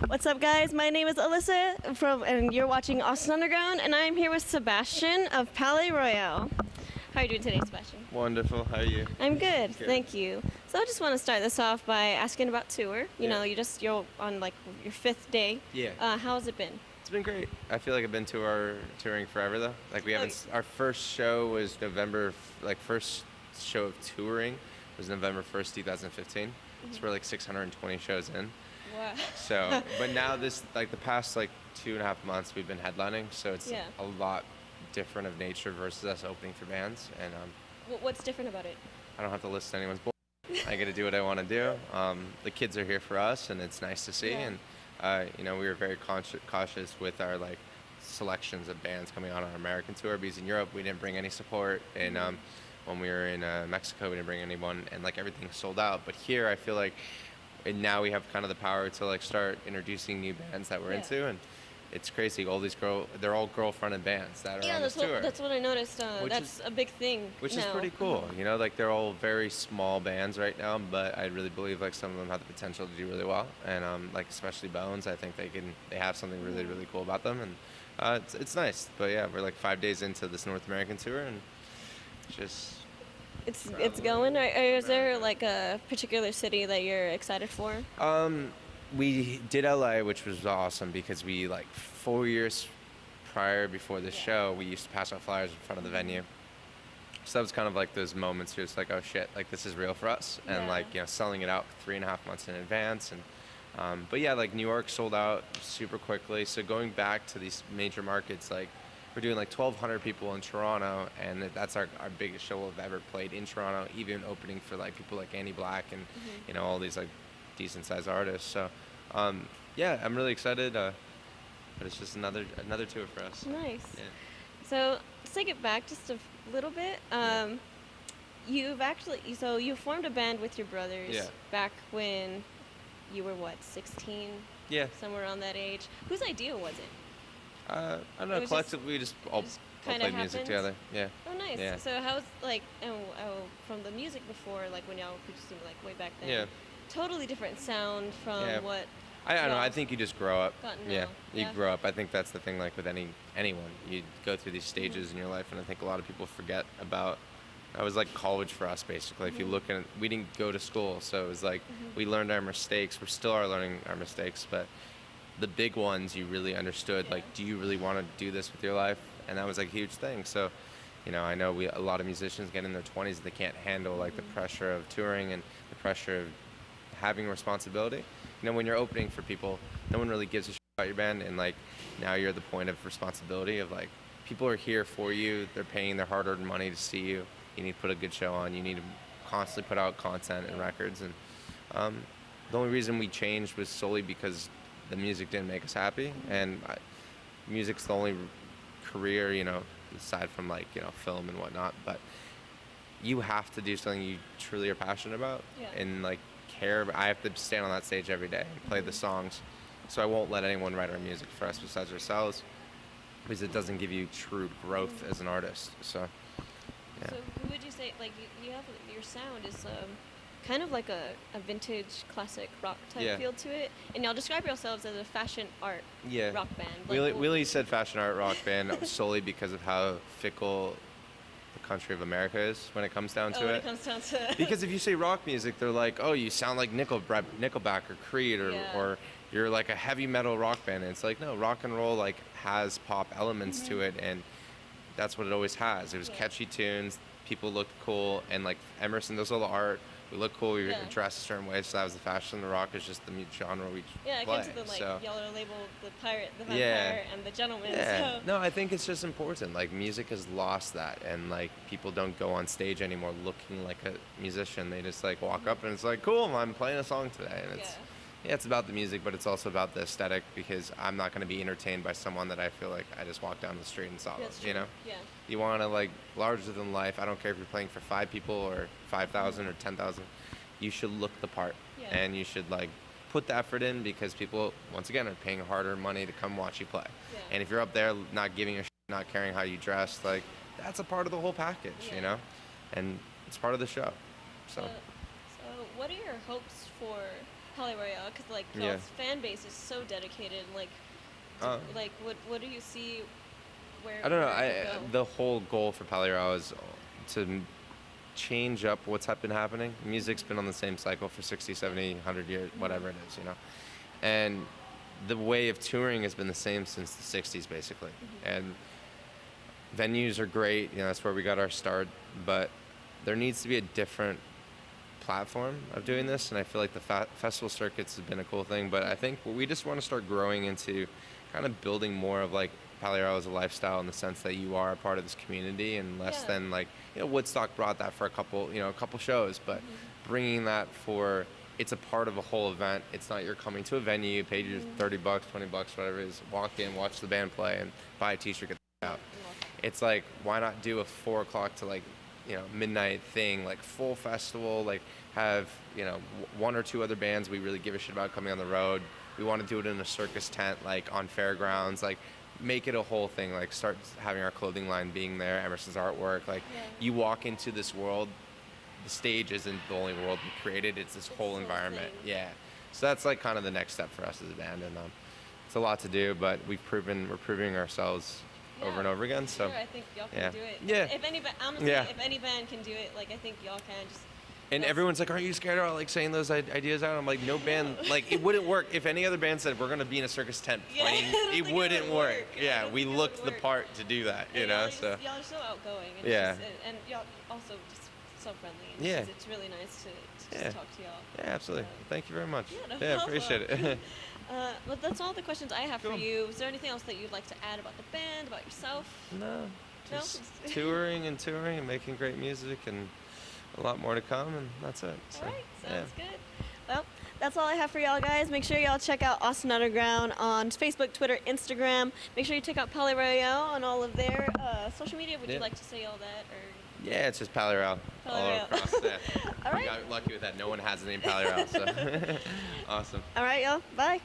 What's up, guys? My name is Alyssa, and you're watching Austin Underground, and I'm here with Sebastian of Palaye Royale. How are you doing today, Sebastian? Wonderful. How are you? I'm good, thank you. So I just want to start this off by asking about tour. You know, you're on like your 5th day. Yeah. How's it been? It's been great. I feel like I've been touring forever though. Like we haven't. Our first show was November. First show of touring was November 1st, 2015. So we're like 620 shows in. Wow. So, but now the past 2.5 months we've been headlining, so it's a lot different of nature versus us opening for bands. And what's different about it? I don't have to listen to anyone's bull. I get to do what I want to do. The kids are here for us, and it's nice to see. And you know, we were very cautious with our selections of bands coming on our American tour, because in Europe we didn't bring any support, and when we were in Mexico we didn't bring anyone, and everything sold out. But here I feel like. And now we have kind of the power to start introducing new bands that we're into, and it's crazy. All these they're all girl-fronted bands that are on this tour. That's what I noticed. That's a big thing. Which is pretty cool. You know, they're all very small bands right now, but I really believe some of them have the potential to do really well. And especially Bones, I think they have something really really cool about them, and it's nice. But yeah, we're 5 days into this North American tour, and just. It's going. Or is there a particular city that you're excited for? We did LA, which was awesome because we 4 years before the show, we used to pass out flyers in front of the venue. So that was kind of those moments. You're just oh shit, this is real for us, and selling it out 3.5 months in advance, and but yeah, New York sold out super quickly. So going back to these major markets, we're doing 1,200 people in Toronto, and that's our biggest show we've ever played in Toronto, even opening for people like Annie Black and you know, all these decent sized artists. So yeah, I'm really excited, but it's just another tour for us. Nice. Yeah. So let's take it back just a little bit. You formed a band with your brothers back when you were 16? Yeah. Somewhere around that age. Whose idea was it? I don't know. Collectively, we just all played music together. Yeah. Oh, nice. Yeah. So how's from the music before, when y'all produced way back then? Yeah. Totally different sound from what. I don't know. I think you just grow up. You grow up. I think that's the thing. With anyone, you go through these stages in your life, and I think a lot of people forget about. It was college for us, basically. If you look at it, we didn't go to school, so it was we learned our mistakes. We still are learning our mistakes, but. The big ones you really understood, do you really want to do this with your life? And that was a huge thing. So, you know, I know a lot of musicians get in their 20s, they can't handle the pressure of touring and the pressure of having responsibility. You know, when you're opening for people, no one really gives a shit about your band, and now you're at the point of responsibility of people are here for you, they're paying their hard-earned money to see you. You need to put a good show on, you need to constantly put out content and records, and the only reason we changed was solely because the music didn't make us happy, and music's the only career, you know, aside from film and whatnot, but you have to do something you truly are passionate about and care. I have to stand on that stage every day and play the songs, so I won't let anyone write our music for us besides ourselves, because it doesn't give you true growth as an artist. So yeah. So who would you say, you have, your sound is kind of like a vintage classic rock type feel to it, and y'all describe yourselves as a fashion art rock band. Willie said fashion art rock band solely because of how fickle the country of America is when it comes down to it. Because if you say rock music, they're oh, you sound like Nickelback or Creed, or you're a heavy metal rock band, and it's no, rock and roll has pop elements to it, and that's what it always has. It was catchy tunes, people looked cool, and Emerson does all the art. We look cool, we dress a certain way, so that was the fashion. The rock is just the genre we play. I came to the y'all are labeled the pirate, the vampire, and the gentleman. Yeah. So. No, I think it's just important. Music has lost that, and people don't go on stage anymore looking like a musician. They just walk up and it's cool, I'm playing a song today, and it's about the music, but it's also about the aesthetic, because I'm not going to be entertained by someone that I feel I just walked down the street and saw. You know? Yeah. You want to larger than life. I don't care if you're playing for 5 people or 5,000 or 10,000. You should look the part, and you should put the effort in because people, once again, are paying harder money to come watch you play. Yeah. And if you're up there not giving a shit, not caring how you dress, like, that's a part of the whole package, you know? And it's part of the show. So what are your hopes for Palaye Royale? Because, like, y'all's fan base is so dedicated. Like, what do you see where I don't know. The whole goal for Palaye Royale is to change up what's been happening. Music's been on the same cycle for 60, 70, 100 years, whatever it is, you know? And the way of touring has been the same since the 60s, basically. And venues are great, you know, that's where we got our start, but there needs to be a different platform of doing this, and I feel like the festival circuits has been a cool thing, but I think we just want to start growing into kind of building more of like Palaye Royale as a lifestyle in the sense that you are a part of this community, and less than like, you know, Woodstock brought that for a couple shows, but bringing that for, it's a part of a whole event. It's not you're coming to a venue, you paid your $30, $20, whatever it is, walk in, watch the band play, and buy a t-shirt, get the out. It's like, why not do a 4 o'clock to like, you know, midnight thing, like full festival, like have, you know, 1 or 2 other bands we really give a shit about coming on the road. We want to do it in a circus tent, like on fairgrounds, like make it a whole thing, like start having our clothing line being there, Emerson's artwork, like you walk into this world, the stage isn't the only world we created, it's this whole environment. Yeah. So that's like kind of the next step for us as a band, and it's a lot to do, but we're proving ourselves over and over again. So I think y'all can do it. Yeah. If any band can do it, like I think y'all can just. And everyone's like, "Aren't you scared of like saying those ideas out?" I'm like, "No band, like it wouldn't work. If any other band said we're gonna be in a circus tent playing, it wouldn't work. Yeah, we looked the part to do that, you know. So y'all are so outgoing. And and y'all also just so friendly. And it's really nice to just talk to y'all. Yeah, absolutely. Thank you very much. Yeah, appreciate it. But that's all the questions I have for you. Is there anything else that you'd like to add about the band, about yourself? No, just touring and making great music, and a lot more to come, and that's it. So, all right, sounds good. Well, that's all I have for y'all guys. Make sure y'all check out Austin Underground on Facebook, Twitter, Instagram. Make sure you check out Palaye Royale on all of their social media. Would you like to say all that? Or? Yeah, it's just Palaye Royale all across. All right. We got lucky with that. No one has the name Palaye Royale, so awesome. All right, y'all. Bye.